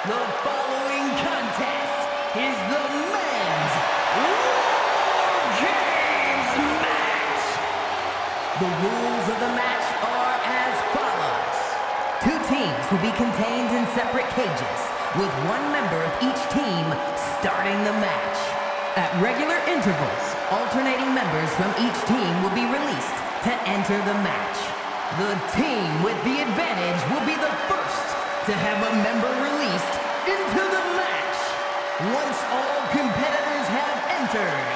The following contest is the men's War Games match. The rules of the match are as follows. Two teams will be contained in separate cages, with one member of each team starting the match. At regular intervals, alternating members from each team will be released to enter the match. The team with the advantage will be the first to have a member released into the match. Once all competitors have entered,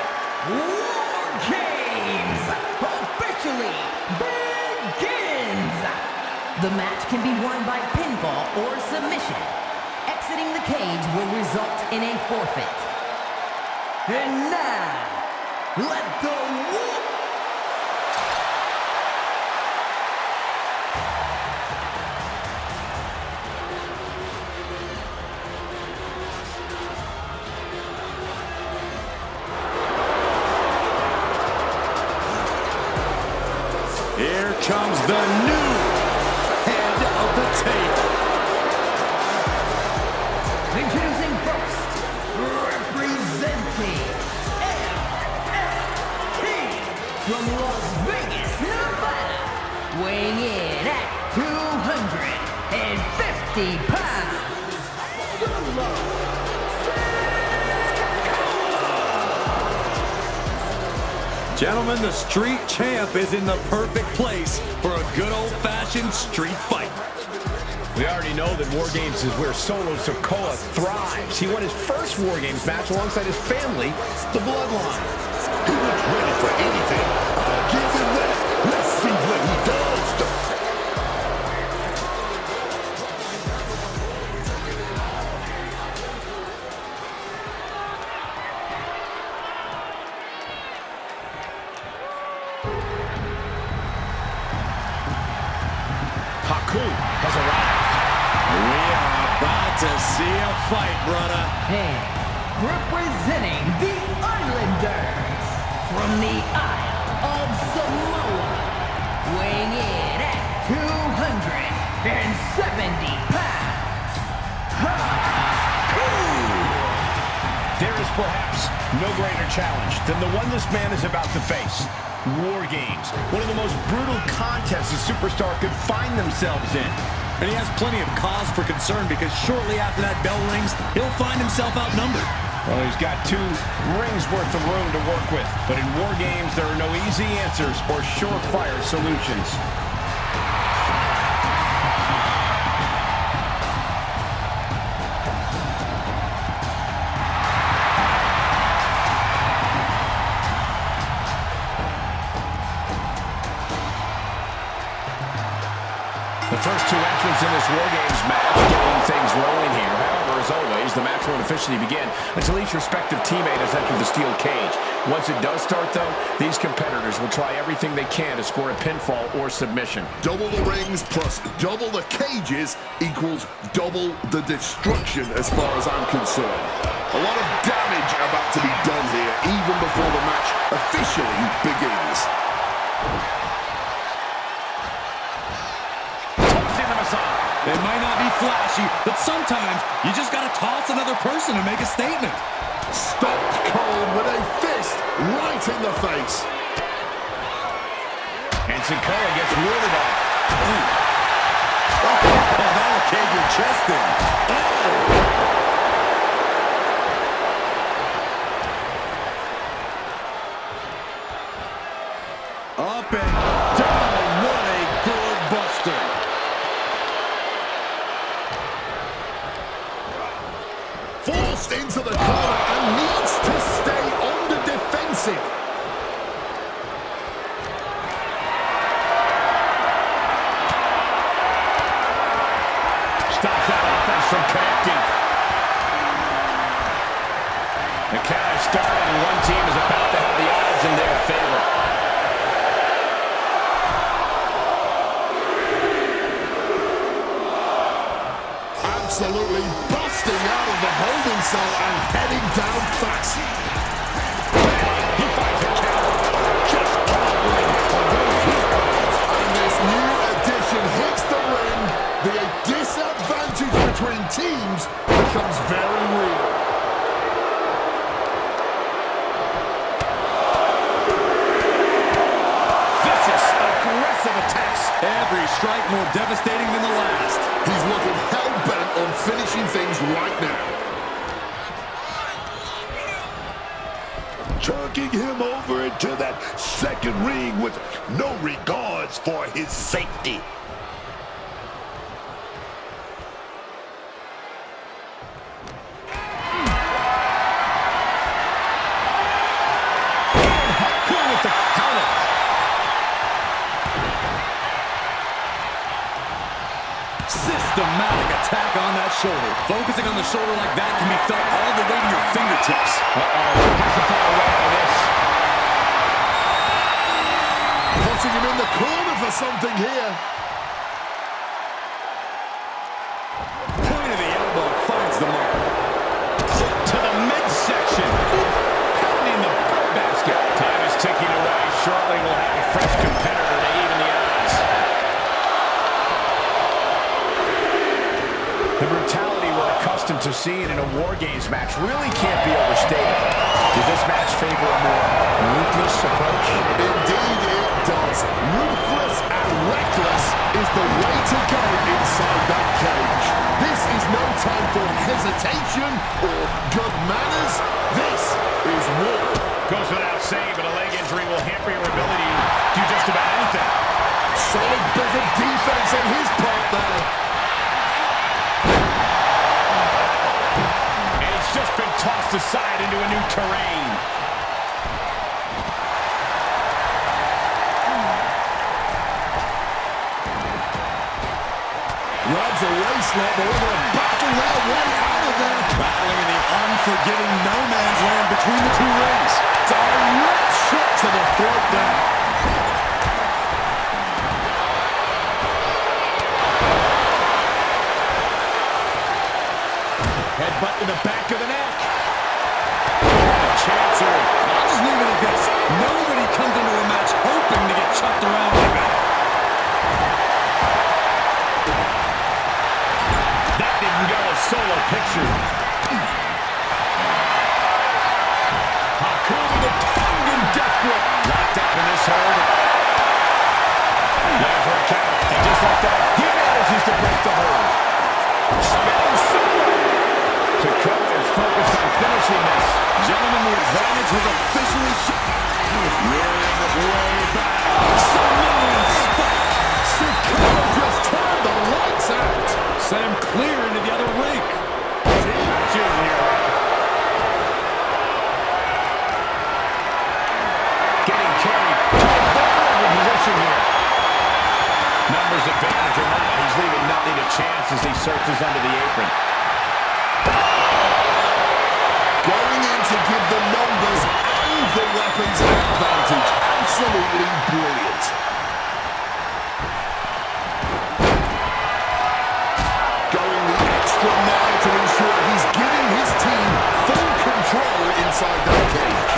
War Games officially begins! The match can be won by pinfall or submission. Exiting the cage will result in a forfeit. And now, let the war... Here comes the new head of the table. Introducing first, representing LLT from Las Vegas, Nevada, weighing in at 250 pounds, Sikoa. Gentlemen, the street champ is in the perfect place for a good old-fashioned street fight. We already know that War Games is where Solo Sikoa thrives. He won his first War Games match alongside his family, the Bloodline. He was ready for anything. I'll give him that. Let's see what he does. Haku has arrived. We are about to see a fight, brother. And representing the Islanders from the Isle of Samoa, weighing in at 270 pounds, Haku! There is perhaps no greater challenge than the one this man is about to face. War Games, one of the most brutal contests a superstar could find themselves in. And he has plenty of cause for concern because shortly after that bell rings, he'll find himself outnumbered. Well, he's got 2 rings worth of room to work with. But in War Games, there are no easy answers or surefire solutions. The first 2 entrants in this War Games match getting things rolling here. However, as always, the match won't officially begin until each respective teammate has entered the steel cage. Once it does start, though, these competitors will try everything they can to score a pinfall or submission. Double the rings plus double the cages equals double the destruction as far as I'm concerned. A lot of damage about to be done here even before the match officially begins. They might not be flashy, but sometimes you just got to toss another person to make a statement. Stopped cold with a fist right in the face. And Sikoa gets wielded on. Oh, that'll cave your chest in. Up and down. What a good buster. Forced into the corner and needs to stay on the defensive. Stops that offense from connecting. The count has started and one team is about to have the odds in their favor. Absolutely busting out of the holding cell and heading down fast. He finds a counter. Just covering a good hit. And this new addition hits the ring. The disadvantage between teams becomes very real. Vicious, aggressive attacks. Every strike more devastating than the last. He's looking hell-bent on finishing things right now. Chucking him over into that second ring with no regards for his safety. Haku with the counter. Systematic attack on that shoulder. Focusing on the shoulder like that can be felt all the way to your fingertips. Has to find a way out of this. Putting him in the corner for something here. Point of the elbow finds the mark. Foot to the midsection. Pounding the basket. Time is ticking away. Shortly we'll have a fresh competitor to even the odds. The brutality we're accustomed to seeing in a War Games match really can't be overstated. Does this match favor a more ruthless approach? Indeed it does. Ruthless and reckless is the way to go inside that cage. This is no time for hesitation or good manners. This is war. Goes without saying, but a leg injury will hamper your ability to do just about anything. Solid bit of defense on his part there. And it's just been tossed aside into a new terrain. Rob's a race lot, but we're going to battle their way out of there. Battling in the unforgiving no man's land between the two rings. Direct shot to the throat there. Headbutt to the back of the neck. Chancer. I'll just leave it at this. Nobody comes into a match hoping to get chucked around like that. That didn't go a solo picture. Haku with a tongue and death grip. Locked up in this hold. Looking for a count. And just like that, he manages to break the hold. Spinning solo. Sikoa is focused on finishing this. Gentlemen, the advantage was officially Rearing way back. Samoan spike. Sika just turned the lights out. Sent him clear into the other ring. Matches here. Getting carried to a vulnerable position here. Numbers advantage or not, he's leaving nothing to chance as he searches under the apron. Going in to give the numbers and the weapons an advantage. Absolutely brilliant. Going the extra mile to ensure he's giving his team full control inside that cage.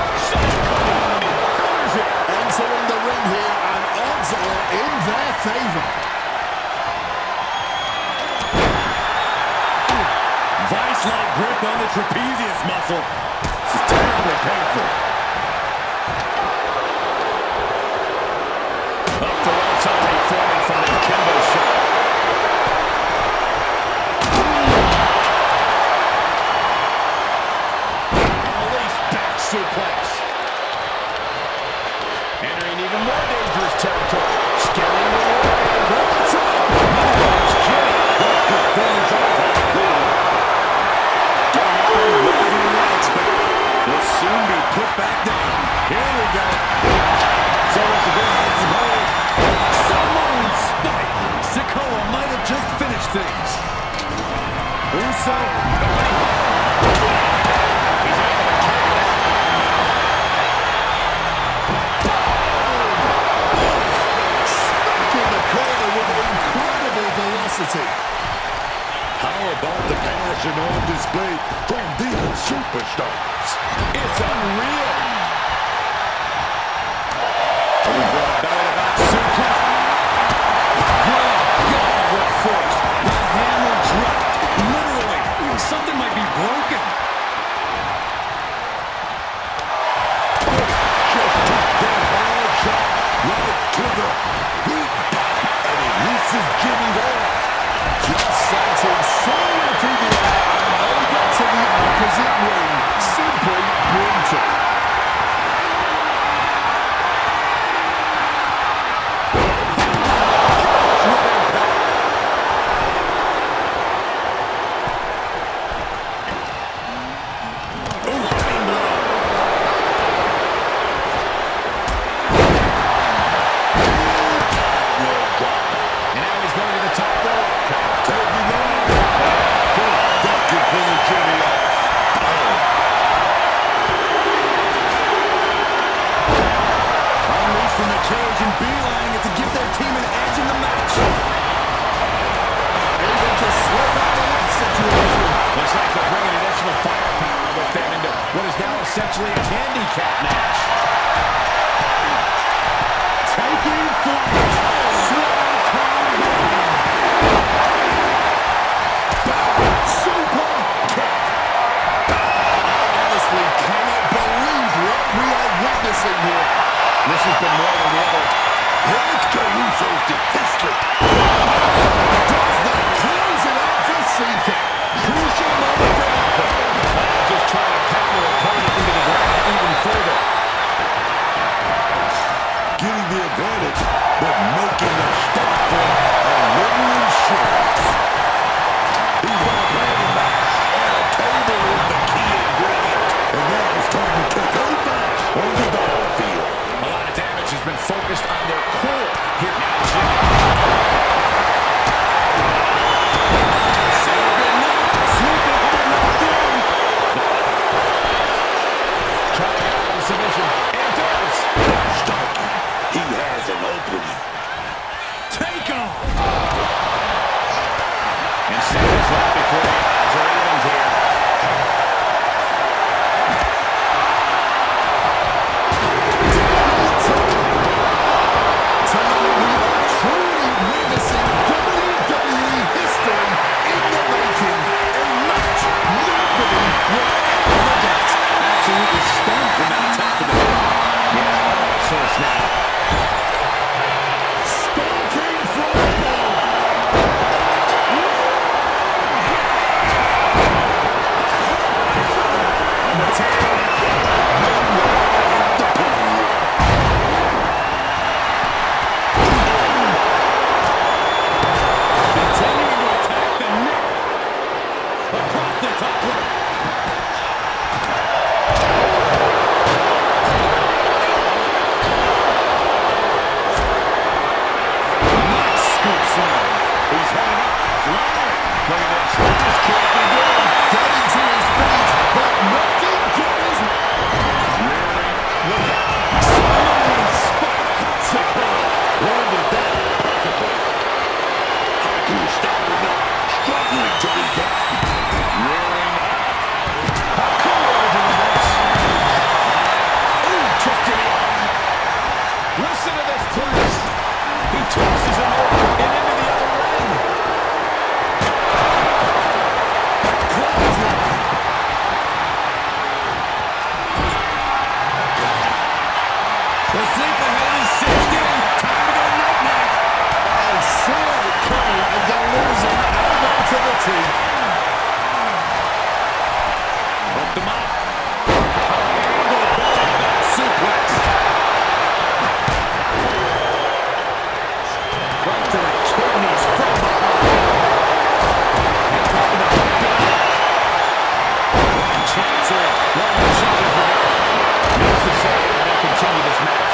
Entering the ring here, and odds are in their favor. Vice-like grip on the trapezius muscle. This is terribly painful. Up the ropes already forming from the Kembo shot. Release back suplex. Entering even more dangerous territory. Scaling the ring. What's up? Nice kick. What performance on Haku. Will soon be put back down. Here we go. So it's a good hold. Samoan spike. Sikoa might have just finished things. Uso. Smack in the corner with incredible velocity. How about the passion on display from these superstars? It's unreal. Over a belly-to-back suplex. Oh, God, what force. The hammer dropped. essentially a handicap match. Taking flight. Super kick. Honestly, cannot believe what we are witnessing here. This has been more than the other. Here's Caruso's defensive. Does that close it out for Sika? Crucial moment for Haku. Just trying to pound their opponent into the ground even further. Getting the advantage, but making a stop for a little insurance. He's got a landing match, and a table is the key ingredient. And now it's time to take over on the battlefield. A lot of damage has been focused on their core here now, Jim. Trying to get out of the submission. And does. Starkey, he has an opening. Take off. And seconds left before the odds are even here. Tonight we are truly witnessing WWE history in the making. A match nobody will ever forget. Absolutely stunned from that attack to the head. Yeah, so it's now. Stalking from above. Continuing to attack the neck. Across the top rope. Nice scoop slam. He's heading up. Flying. Look at this. This can't be good. Getting to his feet, but nothing good is Look out. Samoan spike. Sikoa landed that. Haku stopping up, struggling to rebound. Rearing up. Haku over the ropes. Ooh, kick to the arm. Listen to this, please. He tosses him over and into the other ring. Clothesline. The sleeper hold is cinched in. Time to go night night. and saw it coming and delivers an elbow to the teeth. Hooked him up. Suplex. Right to the kidneys from behind. And probably the back of the neck. One chance here. One shot is the necessary to continue this match.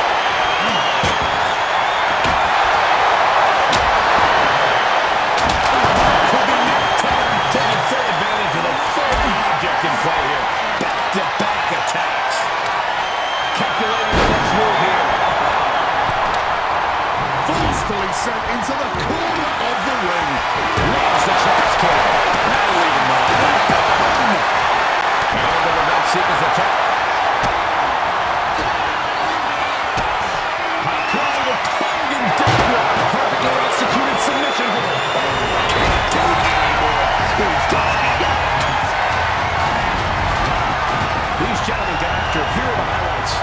Could be neck time. Taking full advantage of the full object in play here. Back-to-back attacks. Calculating the next move here. Forcefully sent into the corner of the ring. Loves the trash can. That'll leave him alone. And the event sequence attack. Trying to target Deathlock. Perfectly executed submission hold. Can't take it anymore. He's got it. These gentlemen got after it. Here are the highlights.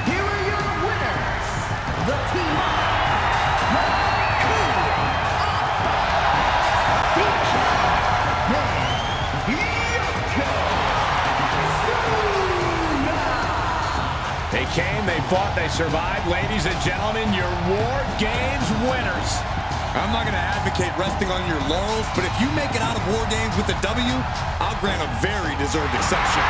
Here are your winners, the team of Haku, Sika, and Yokozuna. They came, they fought, they survived. Ladies and gentlemen, your War Games winners. I'm not going to advocate resting on your laurels, but if you make it out of War Games with the W, I'll grant a very deserved exception.